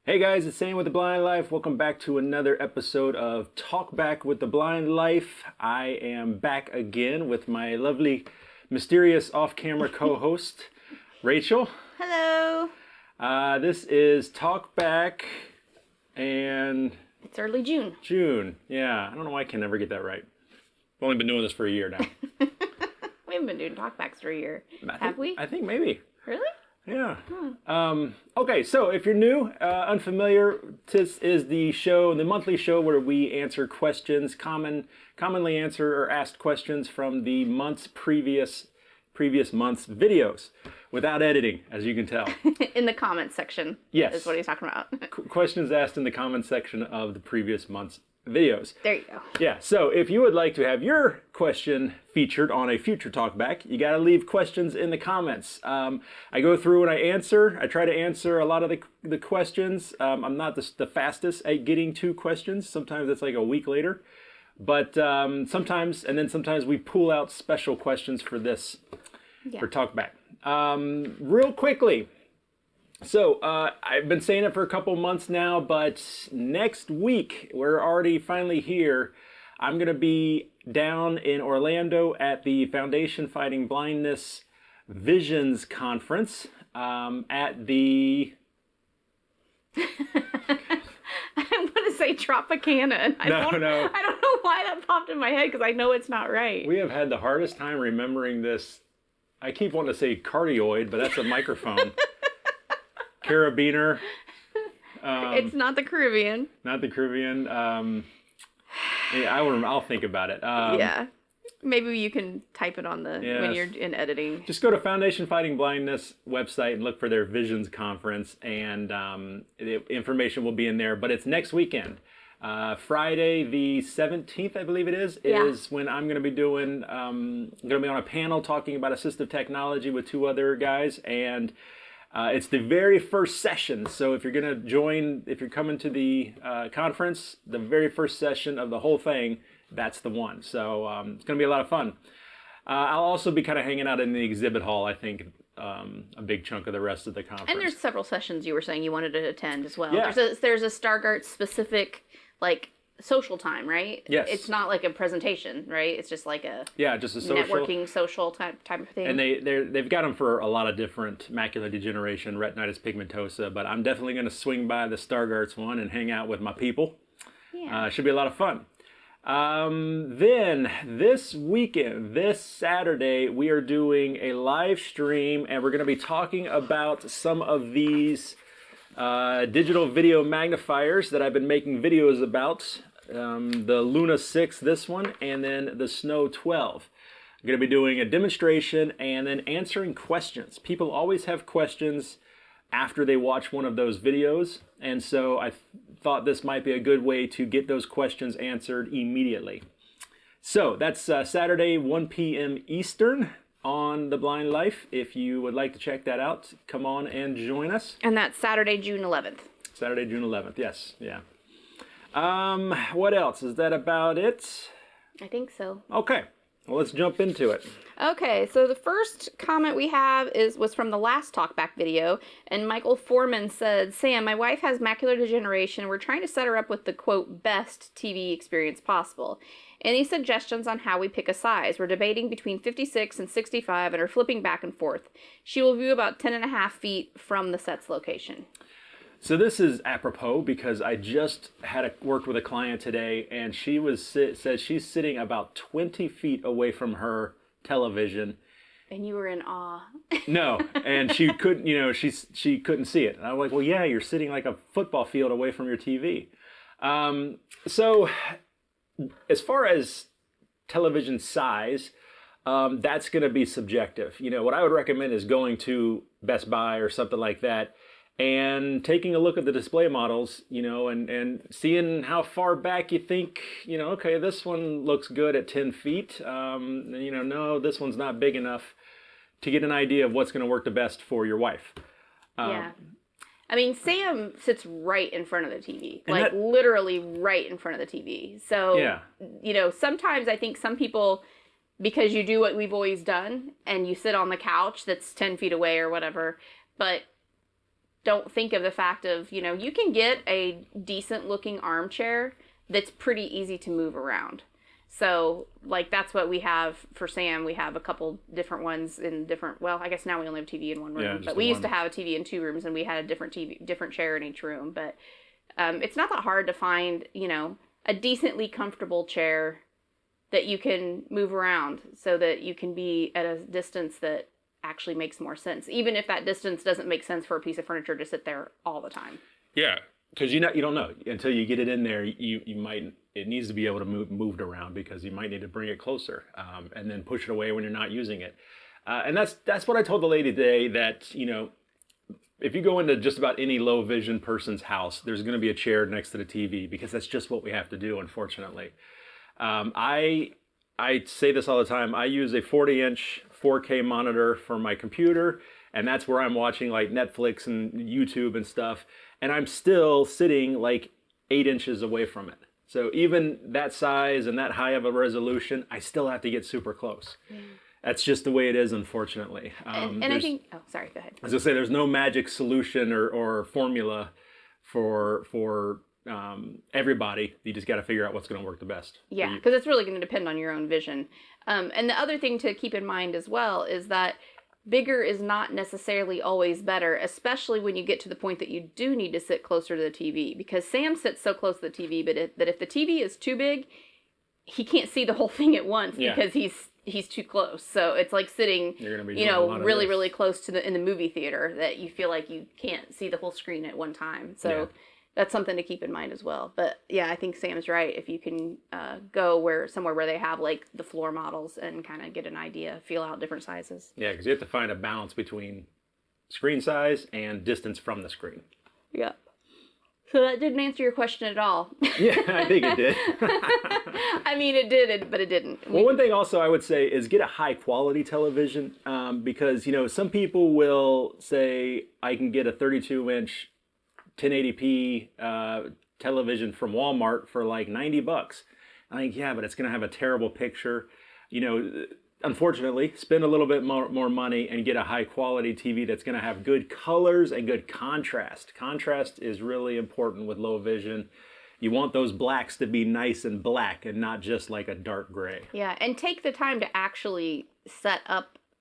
Hey guys, it's Sam with The Blind Life. Welcome back to another episode of Talk Back with The Blind Life. I am back again with my lovely, mysterious off-camera co-host, Rachel. Hello. This is Talk Back, and... It's early June. June, yeah. I don't know why I can never get that right. I've only been doing this for a year now. We haven't been doing talkbacks for a year, have we? I think maybe. Really? Yeah. Okay, so if you're new, unfamiliar, this is the show, the monthly show where we answer questions, commonly answer or asked questions from the previous month's videos, without editing, as you can tell. In the comments section. Yes. Is what he's talking about. Questions asked in the comments section of the previous month's videos. There you go. Yeah, so if you would like to have your question featured on a future talkback, you got to leave questions in the comments. I go through and I try to answer a lot of the questions. I'm not the fastest at getting to questions. Sometimes it's like a week later. But sometimes we pull out special questions for this, for talkback. Real quickly. So, I've been saying it for a couple months now, but next week, we're already finally here. I'm going to be down in Orlando at the Foundation Fighting Blindness Visions Conference at the... I'm going to say Tropicana. I don't know why that popped in my head, because I know it's not right. We have had the hardest time remembering this. I keep wanting to say cardioid, but that's a microphone. Carabiner. It's not the Caribbean. Not the Caribbean. Yeah, I'll think about it. Yeah. Maybe you can type it on when you're in editing. Just go to Foundation Fighting Blindness website and look for their Visions Conference, and the information will be in there. But it's next weekend. Friday the 17th, I believe it is when I'm going to be doing, going to be on a panel talking about assistive technology with two other guys, and it's the very first session. So if you're going to join, if you're coming to the conference, the very first session of the whole thing, that's the one. So it's going to be a lot of fun. I'll also be kind of hanging out in the exhibit hall, I think, a big chunk of the rest of the conference. And there's several sessions you were saying you wanted to attend as well. Yeah. There's a Stargardt specific, like, social time, right? Yes. It's not like a presentation, right? It's just like a just a social networking social type of thing. And they've got them for a lot of different macular degeneration, retinitis pigmentosa. But I'm definitely going to swing by the Stargardt's one and hang out with my people. Yeah. Should be a lot of fun. Then this weekend, this Saturday, we are doing a live stream, and we're going to be talking about some of these digital video magnifiers that I've been making videos about. The Luna 6, this one, and then the Snow 12. I'm going to be doing a demonstration and then answering questions. People always have questions after they watch one of those videos, and so I thought this might be a good way to get those questions answered immediately. So that's Saturday, 1 p.m. Eastern on The Blind Life. If you would like to check that out, come on and join us. And that's Saturday, June 11th. Saturday, June 11th, yes, yeah. What else? Is that about it? I think so. Okay, well, let's jump into it. Okay, so the first comment we have was from the last talkback video, and Michael Foreman said, Sam, my wife has macular degeneration. We're trying to set her up with the, quote, best TV experience possible. Any suggestions on how we pick a size? We're debating between 56 and 65 and are flipping back and forth. She will view about 10.5 feet from the set's location. So this is apropos because I just worked with a client today, and she said she's sitting about 20 feet away from her television. And you were in awe. No, and she couldn't, she couldn't see it. And I'm like, well, yeah, you're sitting like a football field away from your TV. So as far as television size, that's going to be subjective. What I would recommend is going to Best Buy or something like that and taking a look at the display models, and seeing how far back you think, okay, this one looks good at 10 feet. No, this one's not big enough, to get an idea of what's going to work the best for your wife. Yeah. I mean, Sam sits right in front of the TV, like literally right in front of the TV. So, sometimes I think some people, because you do what we've always done and you sit on the couch that's 10 feet away or whatever, but don't think of the fact of, you know, you can get a decent looking armchair that's pretty easy to move around. So, like, that's what we have for Sam. We have a couple different ones in different, well, I guess now we only have a TV in one room, but we used to have a TV in 2 rooms, and we had a different chair in each room. But it's not that hard to find, you know, a decently comfortable chair that you can move around so that you can be at a distance that actually makes more sense, even if that distance doesn't make sense for a piece of furniture to sit there all the time. Yeah, because you don't know until you get it in there. It needs to be able to moved around, because you might need to bring it closer and then push it away when you're not using it. And that's what I told the lady today, that, you know, if you go into just about any low vision person's house, there's going to be a chair next to the TV, because that's just what we have to do, unfortunately. I say this all the time. I use a 40-inch 4K monitor for my computer, and that's where I'm watching like Netflix and YouTube and stuff, and I'm still sitting like 8 inches away from it. So even that size and that high of a resolution, I still have to get super close. That's just the way it is, unfortunately. And I think, oh, sorry, go ahead. As I say, there's no magic solution or formula for everybody. You just got to figure out what's going to work the best. Yeah, because it's really going to depend on your own vision. And the other thing to keep in mind as well is that bigger is not necessarily always better, especially when you get to the point that you do need to sit closer to the TV. Because Sam sits so close to the TV, that if the TV is too big, he can't see the whole thing at once because he's too close. So it's like sitting, you know, really close to in the movie theater, that you feel like you can't see the whole screen at one time. So that's something to keep in mind as well. But yeah, I think Sam's right. If you can go somewhere where they have like the floor models and kind of get an idea, feel out different sizes. Yeah, because you have to find a balance between screen size and distance from the screen. Yeah. So that didn't answer your question at all. Yeah, I think it did. I mean, it did, but it didn't. Well, one thing also I would say is get a high quality television, because, you know, some people will say, I can get a 32-inch 1080p television from Walmart for like $90. I think, yeah, but it's going to have a terrible picture. You know, unfortunately, spend a little bit more money and get a high quality TV that's going to have good colors and good contrast. Contrast is really important with low vision. You want those blacks to be nice and black and not just like a dark gray. Yeah, and take the time to actually set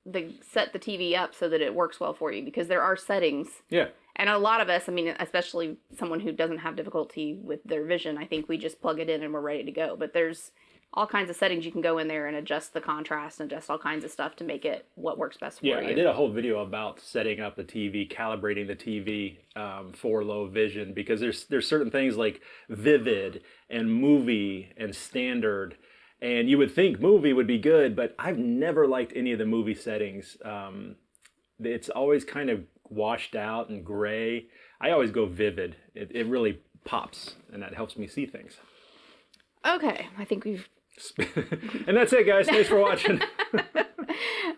the TV up so that it works well for you, because there are settings. Yeah. And a lot of us, I mean, especially someone who doesn't have difficulty with their vision, I think we just plug it in and we're ready to go. But there's all kinds of settings you can go in there and adjust the contrast and adjust all kinds of stuff to make it what works best for you. Yeah, I did a whole video about setting up the TV, calibrating the TV for low vision, because there's certain things like vivid and movie and standard. And you would think movie would be good, but I've never liked any of the movie settings. It's always kind of washed out and gray. I always go vivid. It really pops, and that helps me see things. Okay, I think we've... And that's it, guys. Thanks for watching.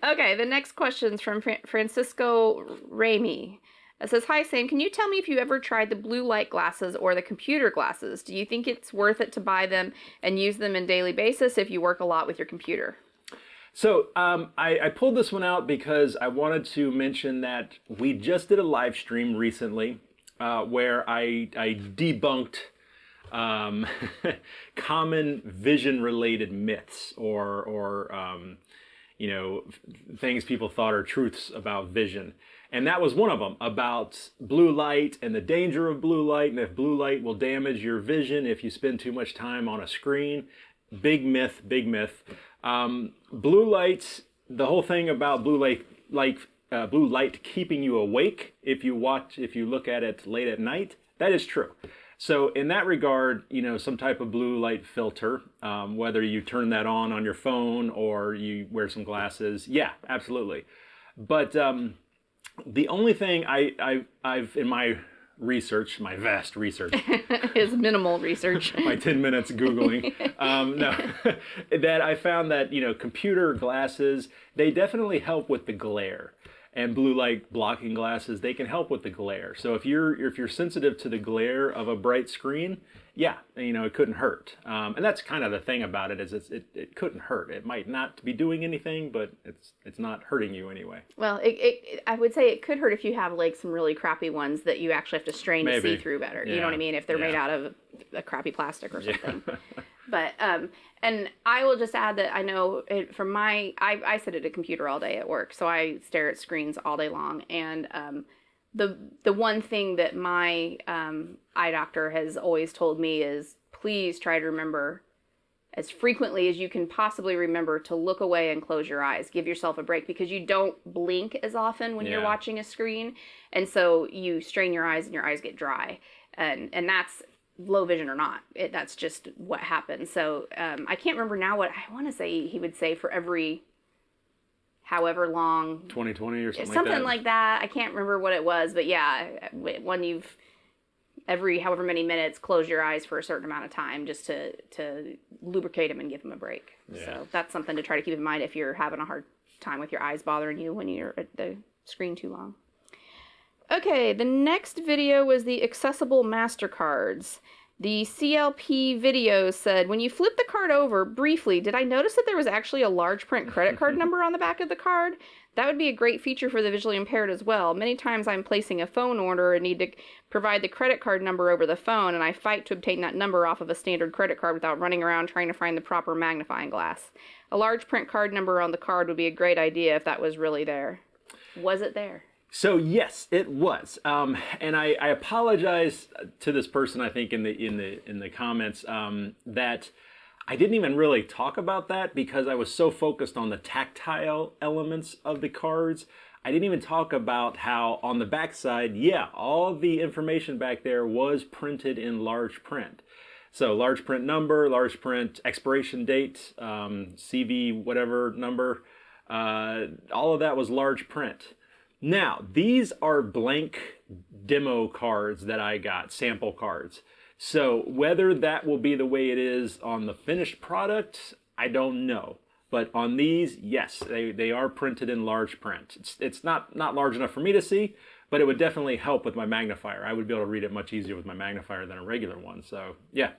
Okay, the next question's from Francisco Ramey. It says, "Hi, Sam. Can you tell me if you ever tried the blue light glasses or the computer glasses? Do you think it's worth it to buy them and use them on a daily basis if you work a lot with your computer?" So I pulled this one out because I wanted to mention that we just did a live stream recently where I debunked common vision-related myths or you know, things people thought are truths about vision. And that was one of them, about blue light and the danger of blue light, and if blue light will damage your vision if you spend too much time on a screen. Big myth, big myth. Blue light, the whole thing about blue light keeping you awake if you look at it late at night, that is true. So in that regard, you know, some type of blue light filter, whether you turn that on your phone or you wear some glasses, yeah, absolutely. But the only thing I've in my research, my vast research, his minimal research, my 10 minutes Googling, that I found that, you know, computer glasses, they definitely help with the glare. And blue light blocking glasses, they can help with the glare. So if you're sensitive to the glare of a bright screen, yeah, it couldn't hurt. And that's kind of the thing about it, is it couldn't hurt. It might not be doing anything, but it's not hurting you anyway. Well, I would say it could hurt if you have like some really crappy ones that you actually have to strain to see through better. Yeah. You know what I mean? If they're made out of a crappy plastic or something. But and I will just add that I know from I sit at a computer all day at work, so I stare at screens all day long. And the one thing that my eye doctor has always told me is, please try to remember as frequently as you can possibly remember to look away and close your eyes. Give yourself a break, because you don't blink as often when you're watching a screen, and so you strain your eyes and your eyes get dry, and that's low vision or not. That's just what happens. So I can't remember now what I want to say he would say for every however long, 20/20 or something like that. I can't remember what it was, but yeah, when you've every however many minutes, close your eyes for a certain amount of time just to lubricate them and give them a break. Yeah. So that's something to try to keep in mind if you're having a hard time with your eyes bothering you when you're at the screen too long. Okay, the next video was the accessible MasterCards. The CLP video said, when you flip the card over, briefly, did I notice that there was actually a large print credit card number on the back of the card? That would be a great feature for the visually impaired as well. Many times I'm placing a phone order and need to provide the credit card number over the phone, and I fight to obtain that number off of a standard credit card without running around trying to find the proper magnifying glass. A large print card number on the card would be a great idea if that was really there. Was it there? So yes, it was, and I apologize to this person. I think in the comments that I didn't even really talk about that because I was so focused on the tactile elements of the cards. I didn't even talk about how on the back side, all the information back there was printed in large print. So large print number, large print expiration date, CV whatever number, all of that was large print. Now, these are blank demo cards that I got, sample cards. So whether that will be the way it is on the finished product, I don't know. But on these, yes, they are printed in large print. It's not large enough for me to see, but it would definitely help with my magnifier. I would be able to read it much easier with my magnifier than a regular one. So yeah,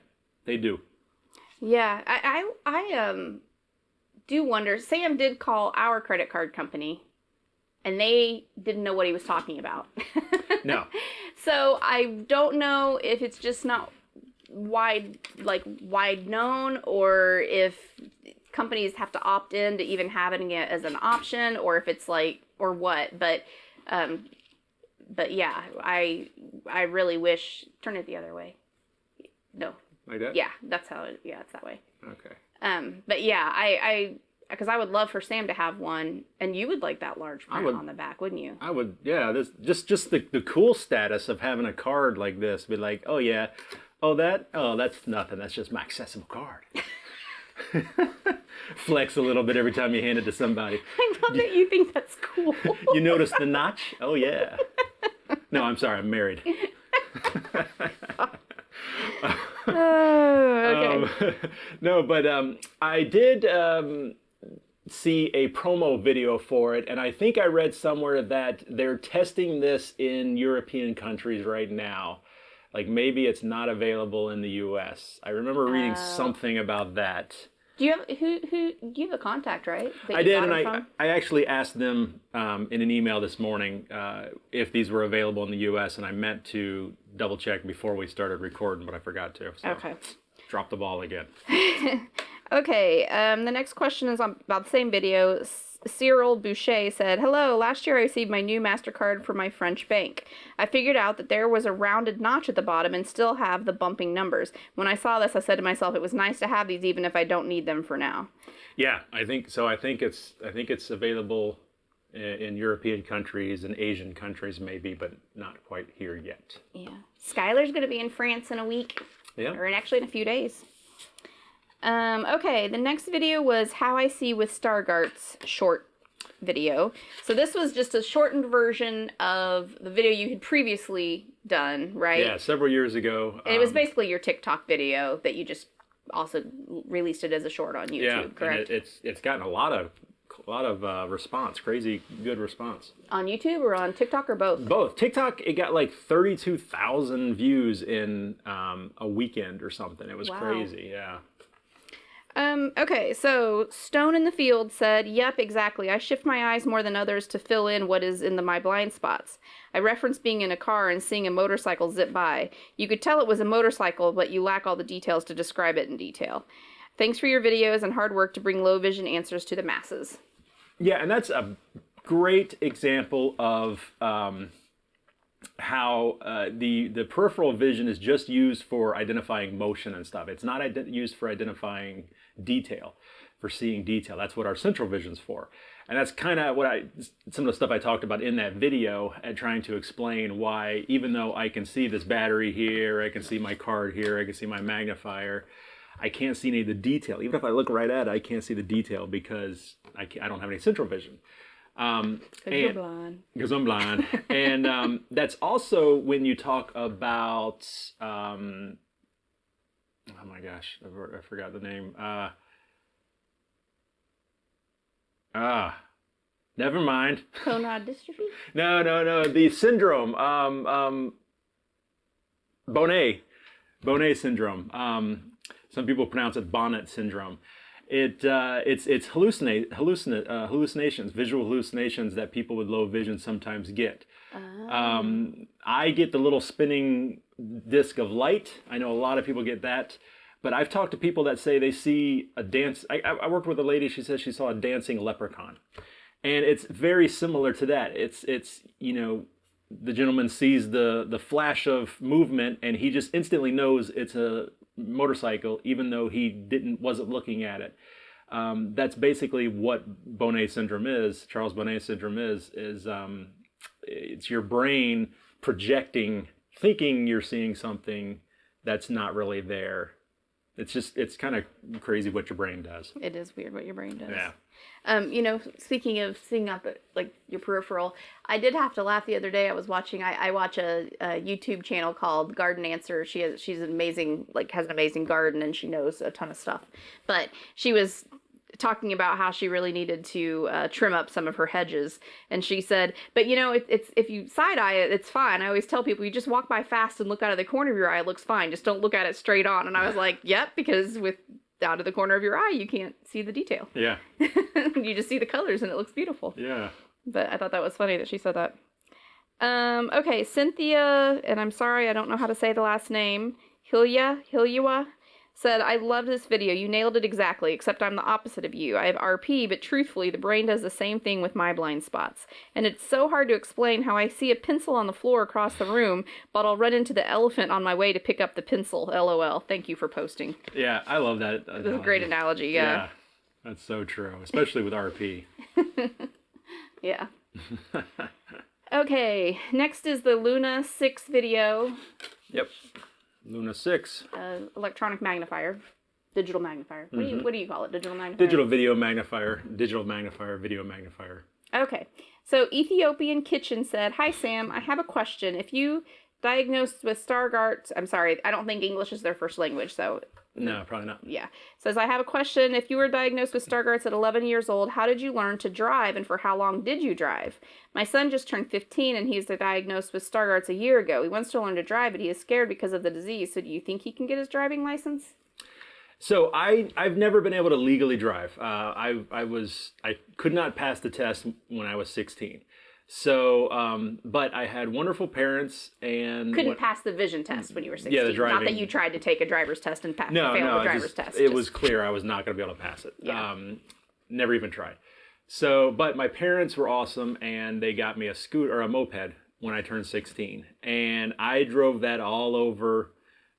they do. Yeah, I do wonder. Sam did call our credit card company, and they didn't know what he was talking about. No. So I don't know if it's just not wide known, or if companies have to opt in to even having it as an option, or if it's or what. But yeah, I really wish. Turn it the other way. No. Like that? Yeah, that's how it. Yeah, it's that way. Okay. But yeah, because I would love for Sam to have one, and you would like that large print on the back, wouldn't you? I would, yeah. This just the cool status of having a card like this. Be like, oh yeah, that's nothing. That's just my accessible card. Flex a little bit every time you hand it to somebody. I love that you think that's cool. You notice the notch? Oh yeah. No, I'm sorry. I'm married. Oh, okay. No, but I did see a promo video for it, and I think I read somewhere that they're testing this in European countries right now. Like maybe it's not available in the U.S. I remember reading something about that. Do you have do you have a contact, right? I did, and I actually asked them in an email this morning if these were available in the U.S., and I meant to double check before we started recording, but I forgot to. So okay. Drop the ball again. Okay, the next question is about the same video. Cyril Boucher said, hello, last year I received my new MasterCard from my French bank. I figured out that there was a rounded notch at the bottom and still have the bumping numbers. When I saw this, I said to myself, it was nice to have these even if I don't need them for now. Yeah, I think so. I think it's available in European countries and Asian countries maybe, but not quite here yet. Yeah. Skylar's going to be in France in a week. Yeah. Or actually in a few days. Okay, the next video was How I See with Stargardt's short video. So this was just a shortened version of the video you had previously done, right? Yeah, several years ago. And it was basically your TikTok video that you just also released it as a short on YouTube, correct? And it's gotten a lot of a lot of response, crazy good response. On YouTube or on TikTok or both? Both. TikTok, it got like 32,000 views in a weekend or something. It was crazy, yeah. Okay, so Stone in the Field said, yep, exactly. I shift my eyes more than others to fill in what is in my blind spots. I referenced being in a car and seeing a motorcycle zip by. You could tell it was a motorcycle, but you lack all the details to describe it in detail. Thanks for your videos and hard work to bring low vision answers to the masses. Yeah, and that's a great example of how the peripheral vision is just used for identifying motion and stuff. It's not used for identifying detail, for seeing detail. That's what our central vision's for. And that's kind of what some of the stuff I talked about in that video, and trying to explain why, even though I can see this battery here, I can see my card here, I can see my magnifier, I can't see any of the detail. Even if I look right at it, I can't see the detail because I don't have any central vision. Because you're blind. Because I'm blind. And that's also when you talk about, oh my gosh, I forgot the name. Never mind. Conrad dystrophy? No. The syndrome. Bonnet syndrome. Some people pronounce it Bonnet syndrome. It's hallucinations, visual hallucinations that people with low vision sometimes get. I get the little spinning disc of light. I know a lot of people get that, but I've talked to people that say they see a dance. I worked with a lady. She said she saw a dancing leprechaun, and it's very similar to that. It's the gentleman sees the flash of movement, and he just instantly knows it's a motorcycle, even though he wasn't looking at it. That's basically what Bonnet syndrome is. Charles Bonnet syndrome is it's your brain projecting, thinking you're seeing something that's not really there. It's kind of crazy what your brain does. It is weird what your brain does. Yeah. Speaking of seeing up like your peripheral, I did have to laugh the other day. I was watching. I watch a YouTube channel called Garden Answer. She's an amazing, has an amazing garden, and she knows a ton of stuff. But she was talking about how she really needed to trim up some of her hedges, and she said, "But it's if you side eye it, it's fine. I always tell people you just walk by fast and look out of the corner of your eye. It looks fine. Just don't look at it straight on." And I was like, "Yep," because out of the corner of your eye, you can't see the detail. Yeah. You just see the colors and it looks beautiful. Yeah. But I thought that was funny that she said that. Okay, Cynthia, and I'm sorry, I don't know how to say the last name, Hilyua, said, I loved this video. You nailed it exactly, except I'm the opposite of you. I have RP, but truthfully, the brain does the same thing with my blind spots. And it's so hard to explain how I see a pencil on the floor across the room, but I'll run into the elephant on my way to pick up the pencil. LOL. Thank you for posting. Yeah, I love that. That's a great analogy, yeah. That's so true, especially with RP. Yeah. Okay, next is the Luna 6 video. Yep. Luna 6. Electronic magnifier. Digital magnifier. What do you call it? Digital magnifier? Digital video magnifier. Digital magnifier. Video magnifier. Okay. So Ethiopian Kitchen said, Hi Sam, I have a question. If you diagnosed with Stargardt, I'm sorry, I don't think English is their first language, so... No, probably not. Yeah. Says, I have a question. If you were diagnosed with Stargardt's at 11 years old, how did you learn to drive and for how long did you drive? My son just turned 15 and he's diagnosed with Stargardt's a year ago. He wants to learn to drive, but he is scared because of the disease. So do you think he can get his driving license? So I've never been able to legally drive. I could not pass the test when I was 16. So, but I had wonderful parents and... Couldn't pass the vision test when you were 16. Yeah, the driving. Not that you tried to take a driver's test and failed the driver's test. It was clear I was not going to be able to pass it. Yeah. Never even tried. So, but my parents were awesome and they got me a scooter or a moped when I turned 16. And I drove that all over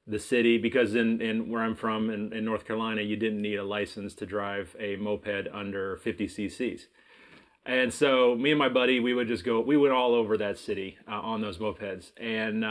the city because in where I'm from in North Carolina, you didn't need a license to drive a moped under 50 cc's. And so me and my buddy, we went all over that city on those mopeds. And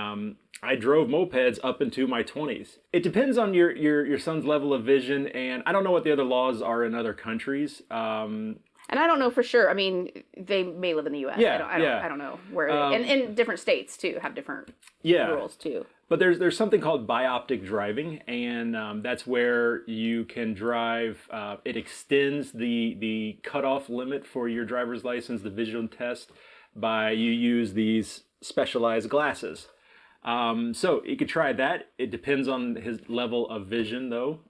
I drove mopeds up into my 20s. It depends on your son's level of vision. And I don't know what the other laws are in other countries. I And I don't know for sure. I mean, they may live in the U.S. Yeah, I don't know where. And in different states too have different rules too. But there's something called bioptic driving, and that's where you can drive. It extends the cutoff limit for your driver's license, the vision test, by you use these specialized glasses. So you could try that. It depends on his level of vision, though.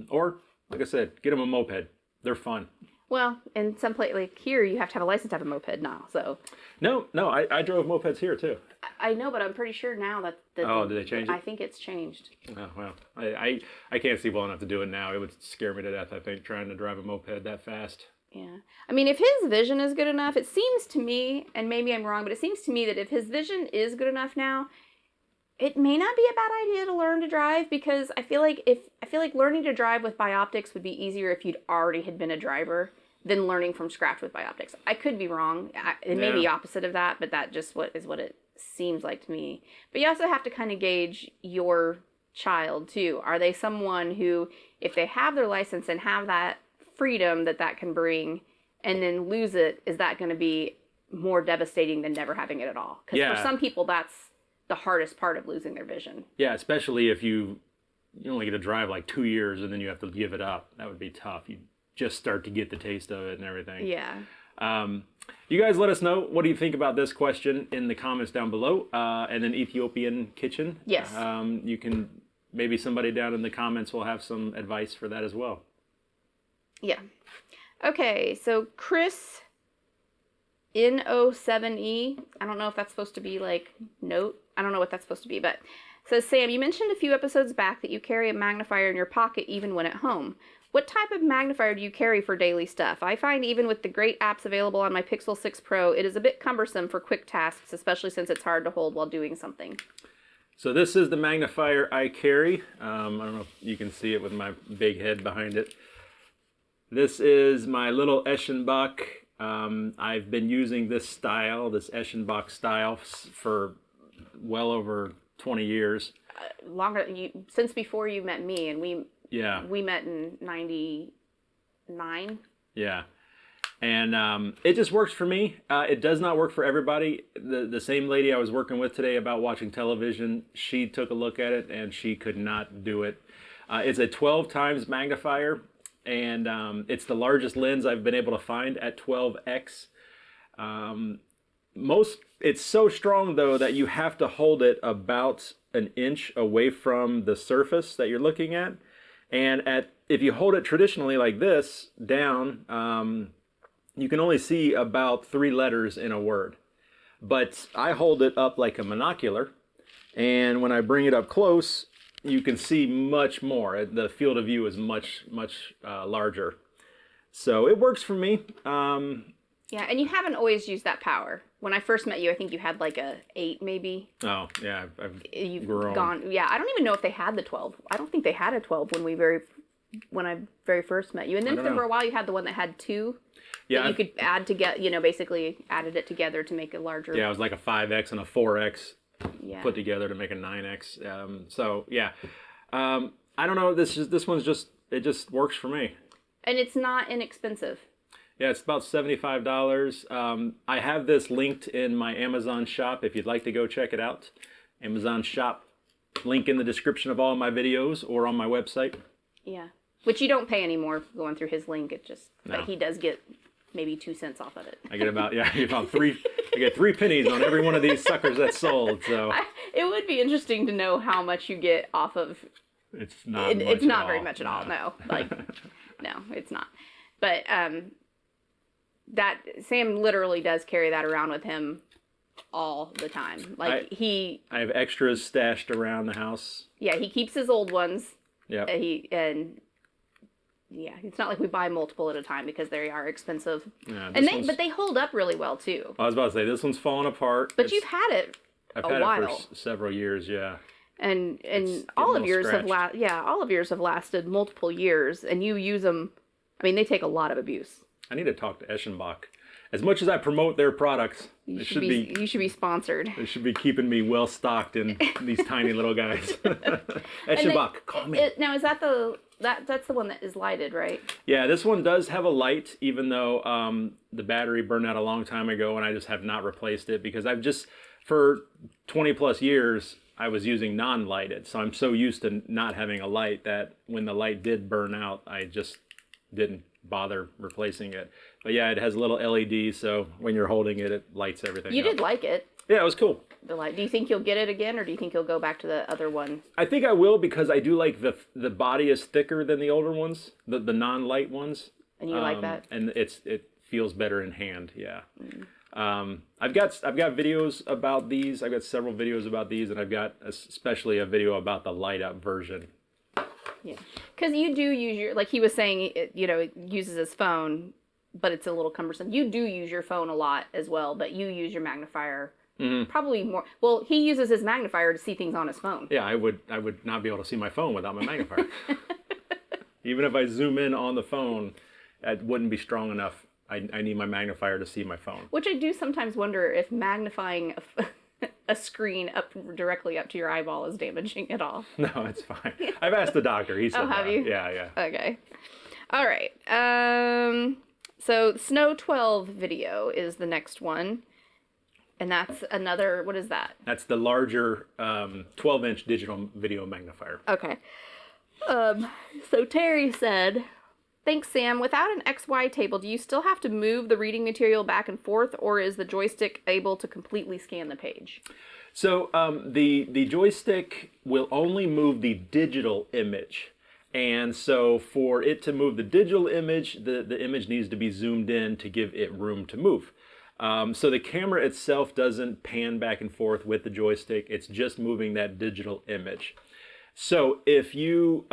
Or, like I said, get him a moped. They're fun. Well, in some place like here, you have to have a license to have a moped now. So. No, I drove mopeds here too. I know, but I'm pretty sure now that. Oh, did they change it? I think it's changed. Oh well, I can't see well enough to do it now. It would scare me to death. I think trying to drive a moped that fast. Yeah. I mean, if his vision is good enough, it seems to me, and maybe I'm wrong, but it seems to me that if his vision is good enough now, it may not be a bad idea to learn to drive, because I feel like learning to drive with bioptics would be easier if you'd already had been a driver than learning from scratch with bioptics. I could be wrong. It may be opposite of that, but that just is what it seems like to me. But you also have to kind of gauge your child too. Are they someone who, if they have their license and have that freedom that can bring, and then lose it, is that going to be more devastating than never having it at all? Because for some people, that's the hardest part of losing their vision. Yeah, especially if you only get to drive like 2 years and then you have to give it up. That would be tough. You just start to get the taste of it and everything. Yeah. You guys let us know, what do you think about this question in the comments down below. And then Ethiopian kitchen. Yes. You can, maybe somebody down in the comments will have some advice for that as well. Yeah. Okay, so Chris N07E, I don't know if that's supposed to be like note. I don't know what that's supposed to be, but says, Sam, you mentioned a few episodes back that you carry a magnifier in your pocket even when at home. What type of magnifier do you carry for daily stuff? I find even with the great apps available on my Pixel 6 Pro, it is a bit cumbersome for quick tasks, especially since it's hard to hold while doing something. So this is the magnifier I carry. I don't know if you can see it with my big head behind it. This is my little Eschenbach. I've been using this style, this Eschenbach style, for well over 20 years. Longer, since before you met me, and we met in 99. Yeah. And it just works for me. It does not work for everybody. The same lady I was working with today about watching television, she took a look at it and she could not do it. It's a 12 times magnifier, and it's the largest lens I've been able to find at 12x. It's so strong though that you have to hold it about an inch away from the surface that you're looking at. And if you hold it traditionally like this, down, you can only see about 3 letters in a word. But I hold it up like a monocular, and when I bring it up close, you can see much more. The field of view is much larger. So it works for me. Yeah, and you haven't always used that power. When I first met you, I think you had like a 8 maybe. Oh, yeah, I've grown. Gone. Yeah, I don't even know if they had the 12. I don't think they had a 12 when I very first met you. And then for a while you had the one that had 2. Yeah, that you could add together, basically added it together to make a larger. Yeah, it was like a 5x and a 4x put together to make a 9x. So, yeah. I don't know, this one's it just works for me. And it's not inexpensive. Yeah, it's about $75. I have this linked in my Amazon shop if you'd like to go check it out. Amazon shop, link in the description of all my videos or on my website. Yeah, which you don't pay anymore going through his link. But he does get maybe 2 cents off of it. I get about 3. I get 3 pennies on every one of these suckers that's sold. So it would be interesting to know how much you get off of. It's not. It's not very much at all. No, no, it's not. But that Sam literally does carry that around with him all the time. I have extras stashed around the house. Yeah, he keeps his old ones. Yeah. It's not like we buy multiple at a time because they are expensive. Yeah, but they hold up really well too. I was about to say this one's falling apart. But you've had it I've had it for several years, yeah. And all of yours have lasted multiple years, and you use them. I mean, they take a lot of abuse. I need to talk to Eschenbach. as much as I promote their products, You should be sponsored. They should be keeping me well stocked in these tiny little guys. Eshibak, call me. Now, is that that's the one that is lighted, right? Yeah, this one does have a light, even though the battery burned out a long time ago, and I just have not replaced it because for 20 plus years, I was using non-lighted. So I'm so used to not having a light that when the light did burn out, I just didn't bother replacing it. But yeah, it has a little LED, so when you're holding it, it lights everything You up. did like it. Yeah, it was cool. The light. Do you think you'll get it again, or do you think you'll go back to the other one? I think I will because I do like the body is thicker than the older ones, the non-light ones. And you like that? And it feels better in hand, yeah. I've got videos about these. I've got several videos about these, and I've got especially a video about the light up version. Yeah, because you do use your, like he was saying, it uses his phone, but it's a little cumbersome. You do use your phone a lot as well, but you use your magnifier probably more. Well, he uses his magnifier to see things on his phone. Yeah, I would not be able to see my phone without my magnifier. Even if I zoom in on the phone, it wouldn't be strong enough. I need my magnifier to see my phone. Which I do sometimes wonder if magnifying a screen directly up to your eyeball is damaging at all. No, it's fine. I've asked the doctor. He said have you? Yeah. Okay. All right. So Snow 12 video is the next one. And that's another, what is that? That's the larger 12-inch digital video magnifier. Okay. So Terry said, thanks, Sam. Without an XY table, do you still have to move the reading material back and forth, or is the joystick able to completely scan the page? So the joystick will only move the digital image. And so for it to move the digital image, the image needs to be zoomed in to give it room to move. So the camera itself doesn't pan back and forth with the joystick. It's just moving that digital image. So if you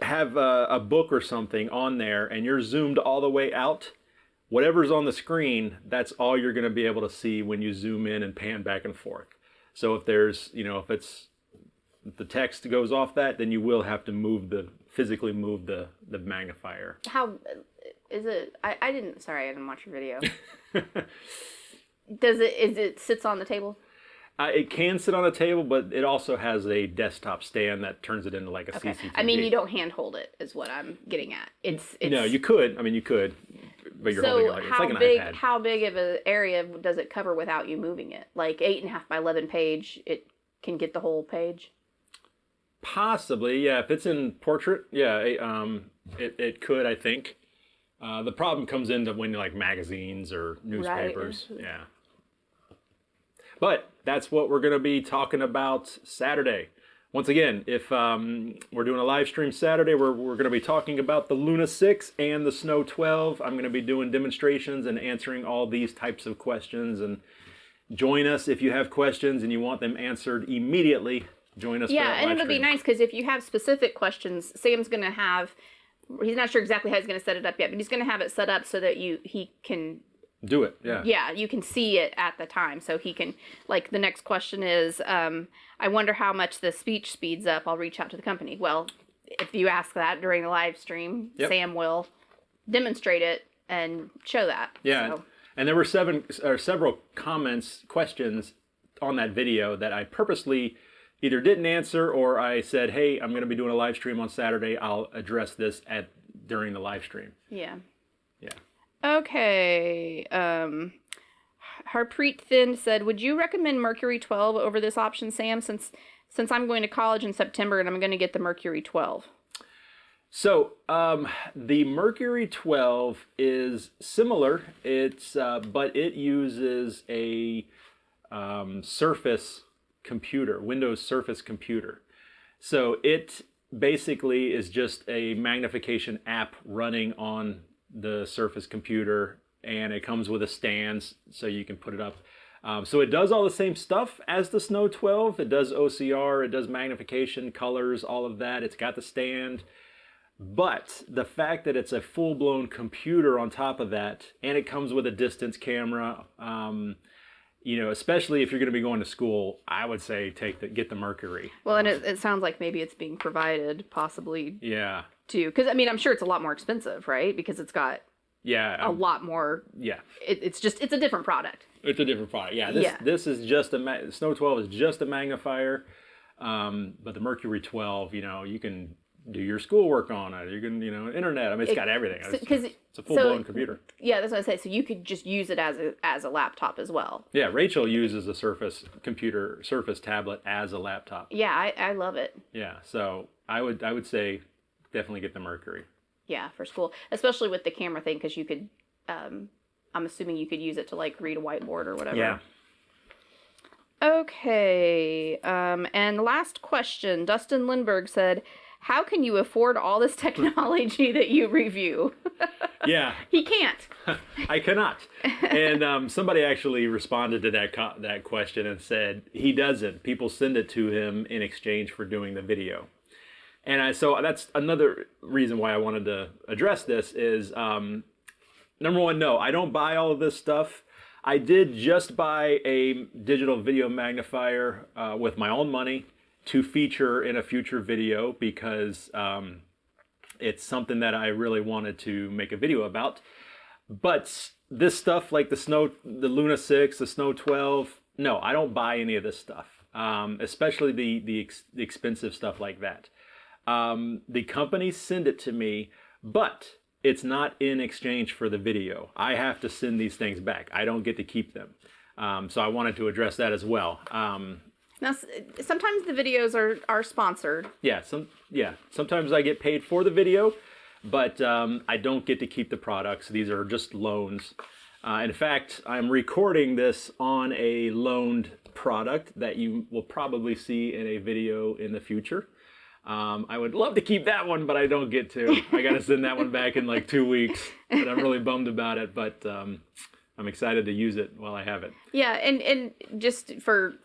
have a book or something on there and you're zoomed all the way out, whatever's on the screen, that's all you're going to be able to see when you zoom in and pan back and forth. So if there's, if the text goes off that, then you will have to physically move the magnifier. How is it? I didn't watch your video. It sits on the table? It can sit on a table, but it also has a desktop stand that turns it into like a CCTV. I mean, you don't hand hold it, is what I'm getting at. It's No, you could. I mean, you could, but you're holding it like it's like an iPad. How big of an area does it cover without you moving it? Like 8.5 by 11 page, it can get the whole page? Possibly, yeah. If it's in portrait, yeah, it could, I think. The problem comes into when you like magazines or newspapers, Right. Yeah. But that's what we're going to be talking about Saturday. Once again, if we're doing a live stream Saturday, we're going to be talking about the Luna 6 and the Snow 12. I'm going to be doing demonstrations and answering all these types of questions. And join us if you have questions and you want them answered immediately. Join us for that live and it'll stream. be nice because if you have specific questions, Sam's going to have, he's not sure exactly how he's going to set it up yet, but he's going to have it set up so that he can do it, yeah. Yeah, you can see it at the time. So he can, like, the next question is, I wonder how much the speech speeds up. I'll reach out to the company. Well, if you ask that during the live stream, Sam will demonstrate it and show that. Yeah, so. And there were several questions on that video that I purposely either didn't answer or I said, hey, I'm going to be doing a live stream on Saturday. I'll address this during the live stream. Yeah. Yeah. Okay. Harpreet Thin said, would you recommend Mercury 12 over this option, Sam, since I'm going to college in September and I'm going to get the Mercury 12? So the Mercury 12 is similar. It's but it uses a Surface computer, Windows Surface computer. So it basically is just a magnification app running on the Surface computer, and it comes with a stand so you can put it up. So it does all the same stuff as the Snow 12. It does OCR, it does magnification, colors, all of that. It's got the stand. But the fact that it's a full-blown computer on top of that, and it comes with a distance camera, especially if you're going to be going to school, I would say get the Mercury. Well, and it sounds like maybe it's being provided, possibly. Yeah. Too, because I mean, I'm sure it's a lot more expensive, right? Because it's got Yeah. a lot more. Yeah. It's a different product. It's a different product. Yeah. Yeah. This is just Snow 12 is just a magnifier. But the Mercury 12, you can do your schoolwork on it. You can, internet. I mean, it's got everything. It's a full-blown computer. Yeah, that's what I say. So you could just use it as a laptop as well. Yeah, Rachel uses a Surface tablet as a laptop. Yeah, I love it. Yeah, so I would say definitely get the Mercury. Yeah, for school, especially with the camera thing, because you could, I'm assuming you could use it to like read a whiteboard or whatever. Yeah. Okay, and last question. Dustin Lindbergh said, how can you afford all this technology that you review? Yeah. He can't. I cannot. And somebody actually responded to that question and said he doesn't. People send it to him in exchange for doing the video. And so that's another reason why I wanted to address this is, number one, no, I don't buy all of this stuff. I did just buy a digital video magnifier with my own money to feature in a future video because it's something that I really wanted to make a video about. But this stuff like the Luna 6, the Snow 12, no, I don't buy any of this stuff, especially the expensive stuff like that. The companies send it to me, but it's not in exchange for the video. I have to send these things back. I don't get to keep them. So I wanted to address that as well. Now, sometimes the videos are sponsored. Yeah, sometimes I get paid for the video, but I don't get to keep the products. These are just loans. In fact, I'm recording this on a loaned product that you will probably see in a video in the future. I would love to keep that one, but I don't get to. I got to send that one back in like 2 weeks, and I'm really bummed about it, but I'm excited to use it while I have it. Yeah, and just for,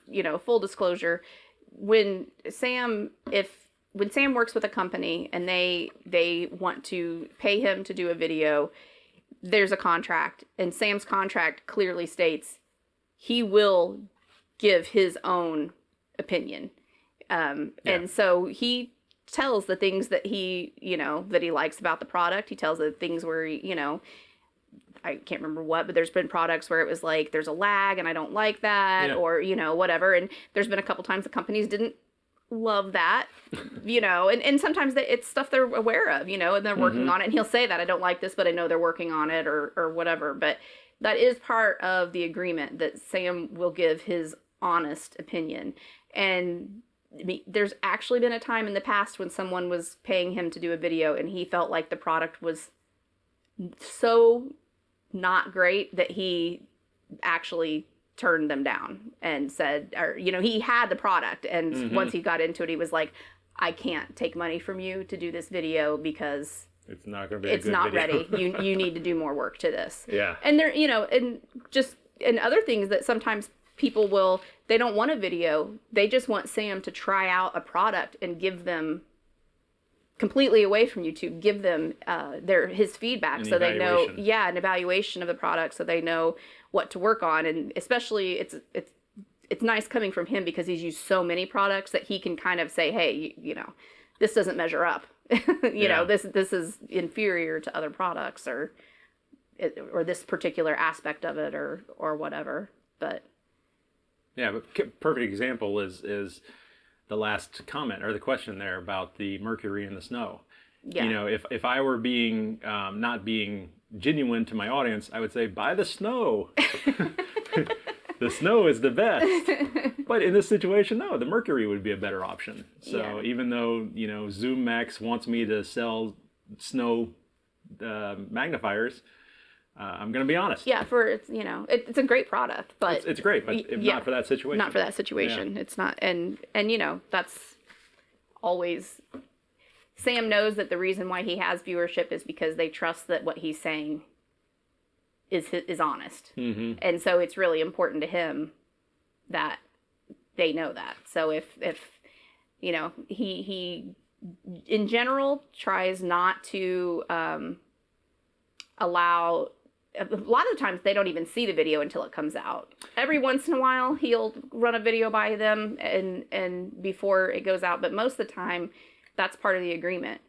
full disclosure, when Sam works with a company and they want to pay him to do a video, there's a contract, and Sam's contract clearly states he will give his own opinion. And so he tells the things that he likes about the product. He tells the things where, I can't remember what, but there's been products where it was like, there's a lag and I don't like that, or, whatever. And there's been a couple times the companies didn't love that, and sometimes it's stuff they're aware of, and they're working on it. And he'll say that I don't like this, but I know they're working on it or whatever. But that is part of the agreement that Sam will give his honest opinion. And there's actually been a time in the past when someone was paying him to do a video and he felt like the product was so not great that he actually turned them down and said, or, he had the product. And once he got into it, he was like, I can't take money from you to do this video because it's not going to be a good video. Ready. You need to do more work to this. Yeah. And there, and other things that sometimes people they don't want a video. They just want Sam to try out a product and give them completely away from YouTube, give them his feedback so they know, an evaluation of the product so they know what to work on. And especially it's nice coming from him because he's used so many products that he can kind of say, hey, this doesn't measure up. This is inferior to other products or this particular aspect of it or whatever. But yeah, but perfect example is the last comment or the question there about the Mercury and the Snow. Yeah. If I were being not being genuine to my audience, I would say buy the Snow. The Snow is the best. But in this situation, no, the Mercury would be a better option. So even though Zoom Max wants me to sell Snow magnifiers, I'm going to be honest. Yeah, it's a great product, but it's great, but not for that situation. Not for that situation. Yeah. It's not, and that's always. Sam knows that the reason why he has viewership is because they trust that what he's saying is honest, and so it's really important to him that they know that. So if he in general tries not to allow. A lot of the times they don't even see the video until it comes out. Every once in a while he'll run a video by them and before it goes out, but most of the time that's part of the agreement.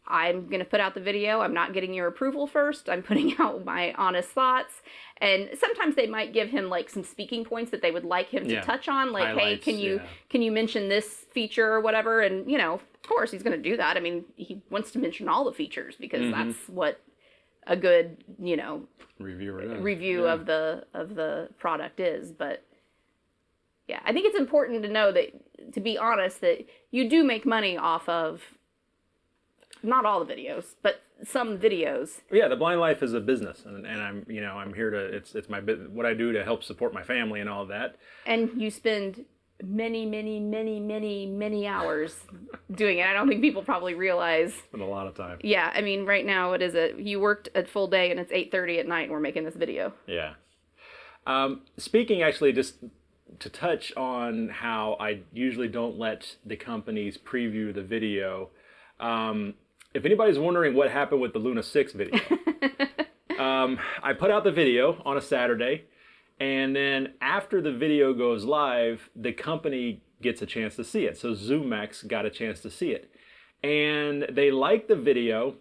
I'm going to put out the video. I'm not getting your approval first. I'm putting out my honest thoughts. And sometimes they might give him like some speaking points that they would like him to touch on. Like, highlights, hey, can you mention this feature or whatever? And, you know, of course he's going to do that. I mean, he wants to mention all the features because that's what a good, you know, review of the product is. But yeah, I think it's important to know that, to be honest, that you do make money off of not all the videos, but some videos. Yeah, the Blind Life is a business, and I'm, you know, I'm here to, it's my what I do to help support my family and all of that. And you spend many hours doing it. I don't think people probably realize. Spend a lot of time. Yeah, I mean, right now, what is it? You worked a full day, and it's 8:30 at night, and we're making this video. Yeah. Speaking, actually, just to touch on how I usually don't let the companies preview the video. If anybody's wondering what happened with the Luna 6 video, I put out the video on a Saturday, and then after the video goes live, the company gets a chance to see it. So ZoomX got a chance to see it. And they liked the video,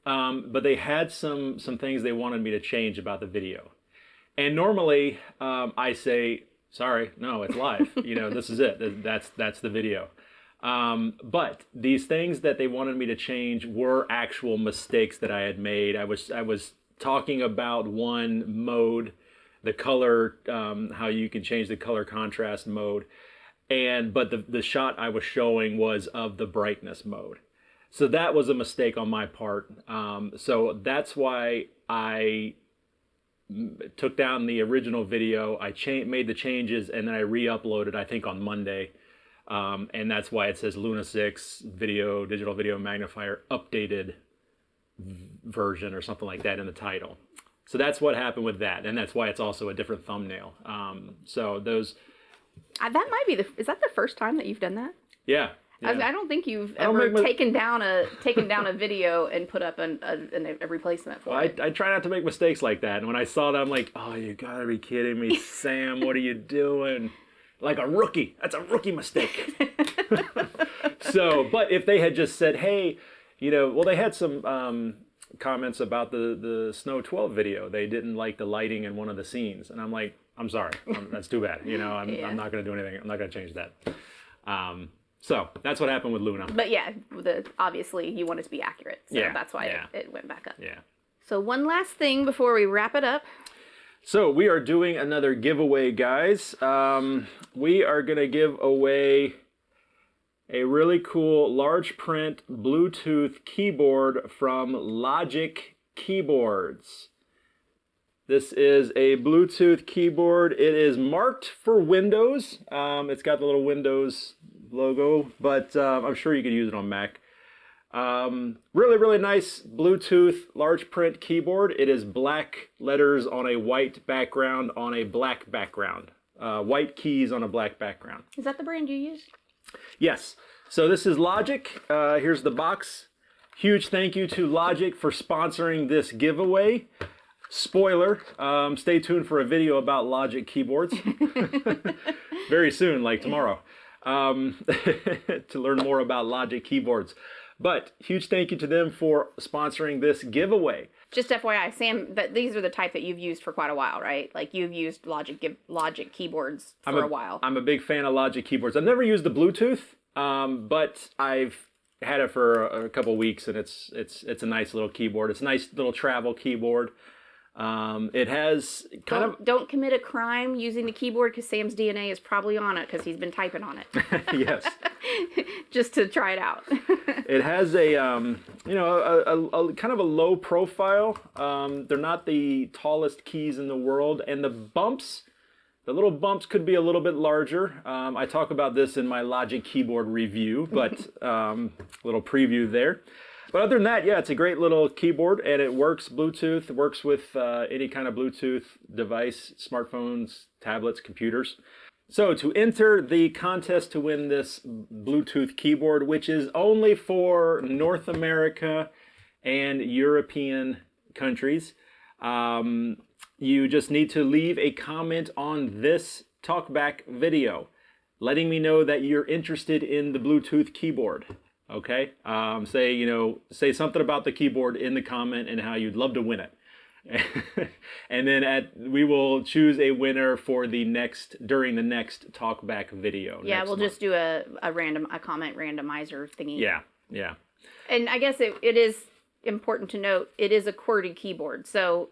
but they had some things they wanted me to change about the video. And normally I say, sorry, no, it's live. You know, this is it. That's the video. But these things that they wanted me to change were actual mistakes that I had made. I was talking about one mode, the color, how you can change the color contrast mode, but the shot I was showing was of the brightness mode. So that was a mistake on my part. So that's why I took down the original video. I made the changes, and then I re-uploaded, I think, on Monday. And that's why it says Luna 6 digital video magnifier updated version or something like that in the title. So that's what happened with that, and that's why it's also a different thumbnail. So those. That might be is that the first time that you've done that? Yeah. I don't think you've ever taken down a video and put up a replacement for it. I try not to make mistakes like that, and when I saw that, I'm like, oh, you gotta be kidding me, Sam! What are you doing? Like a rookie. That's a rookie mistake. So, but if they had just said, hey, you know, well, they had some comments about the Snow 12 video. They didn't like the lighting in one of the scenes. And I'm like, I'm sorry. That's too bad. You know, I'm not going to do anything. I'm not going to change that. So that's what happened with Luna. But yeah, obviously you want it to be accurate. So that's why it went back up. Yeah. So one last thing before we wrap it up. So we are doing another giveaway, guys. We are going to give away a really cool large print Bluetooth keyboard from Logic Keyboards. This is a Bluetooth keyboard. It is marked for Windows. It's got the little Windows logo, but I'm sure you could use it on Mac. Really, really nice Bluetooth large print keyboard. It is black letters on a white background on a black background. White keys on a black background. Is that the brand you use? Yes. So this is Logic. Here's the box. Huge thank you to Logic for sponsoring this giveaway. Spoiler, stay tuned for a video about Logic keyboards. Very soon, like tomorrow, to learn more about Logic keyboards. But huge thank you to them for sponsoring this giveaway. Just FYI, Sam, these are the type that you've used for quite a while, right? Like you've used Logic keyboards for a while. I'm a big fan of Logic keyboards. I've never used the Bluetooth, but I've had it for a couple weeks, and it's a nice little keyboard. It's a nice little travel keyboard. It has don't commit a crime using the keyboard because Sam's DNA is probably on it because he's been typing on it. Yes. Just to try it out. It has a kind of a low profile. They're not the tallest keys in the world, and the little bumps could be a little bit larger. I talk about this in my Logic keyboard review, but little preview there. But other than that, yeah, it's a great little keyboard, and it works Bluetooth. It works with any kind of Bluetooth device, smartphones, tablets, computers. So to enter the contest to win this Bluetooth keyboard, which is only for North America and European countries, you just need to leave a comment on this talkback video, letting me know that you're interested in the Bluetooth keyboard. Okay. Say something about the keyboard in the comment and how you'd love to win it. And then we will choose a winner for during the next talkback video. Yeah, we'll just do a comment randomizer thingy. Yeah. And I guess it is important to note, it is a QWERTY keyboard. So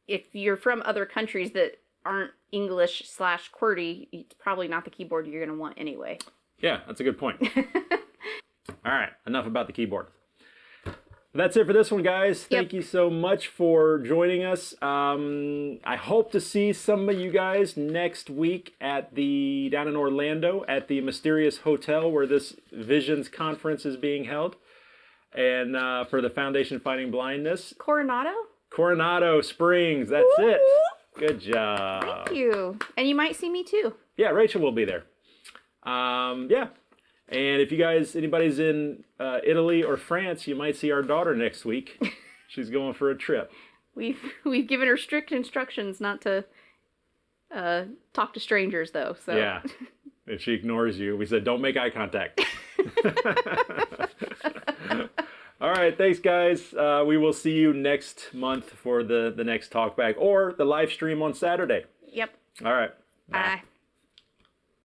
if you're from other countries that aren't English/QWERTY, it's probably not the keyboard you're going to want anyway. Yeah, that's a good point. All right, enough about the keyboard. That's it for this one, guys. Thank you so much for joining us. I hope to see some of you guys next week down in Orlando at the mysterious hotel where this Visions conference is being held. And for the Foundation Fighting Blindness. Coronado Springs, that's it. Good job. Thank you. And you might see me too. Yeah, Rachel will be there. Yeah. And if anybody's in Italy or France, you might see our daughter next week. She's going for a trip. We've given her strict instructions not to talk to strangers, though. So. Yeah. If she ignores you, we said don't make eye contact. All right, thanks, guys. We will see you next month for the next talkback or the live stream on Saturday. Yep. All right. Bye.